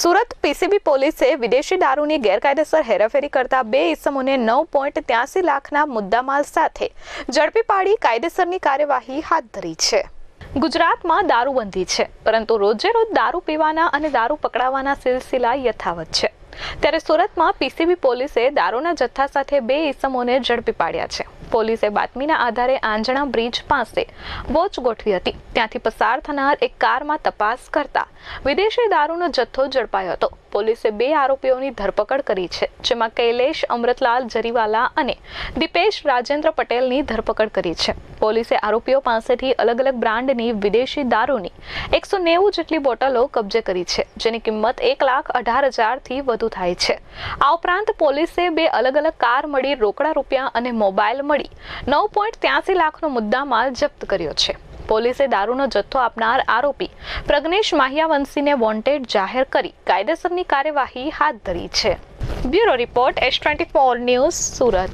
Surat PCB પોલીસે વિદેશી દારૂની ગેરકાયદેસર હેરાફેરી કરતા 2 ઇસમોને 9.83 લાખના મુદ્દામાલ સાથે ઝડપી પાડી કાયદેસરની કાર્યવાહી હાથ ધરી છે। ગુજરાતમાં દારૂબંધી છે, પરંતુ રોજે રોજ દારૂ પીવાના અને દારૂ પકડાવાના સિલસિલા યથાવત છે। ત્યારે સુરતમાં પીસીબી પોલીસે દારૂના જથ્થા સાથે 2 ઇસમોને ઝડપી પાડ્યા છે। પોલીસે બાતમીના આધારે આંજણા બ્રિજ પાસે વોચ ગોઠવી હતી। ત્યાંથી પસાર થનાર એક કારમાં તપાસ કરતા વિદેશી દારૂનો જથ્થો ઝડપાયો હતો। પોલીસે 2 આરોપીઓની ધરપકડ કરી છે, જેમાં કૈલેશ અમૃતલાલ જરીવાલા અને દીપેશ રાજેન્દ્ર પટેલની ધરપકડ કરી છે। પોલીસે આરોપીઓ પાસેથી અલગ અલગ બ્રાન્ડની વિદેશી દારૂની 190 જેટલી બોટલો કબજે કરી છે, જેની કિંમત 1,18,000 થી વધુ થાય છે। આ ઉપરાંત પોલીસે 2 અલગ અલગ કાર મળી રોકડા રૂપિયા અને મોબાઈલ મળી 9.83 લાખનો મુદ્દામાલ જપ્ત કર્યો છે। પોલીસે દારૂનો જથ્થો આપનાર આરોપી પ્રજ્ઞેશ માહિયાવંશીને વોન્ટેડ જાહેર કરી કાયદેસરની કાર્યવાહી હાથ ધરી છે। Bureau report S24 news Surat.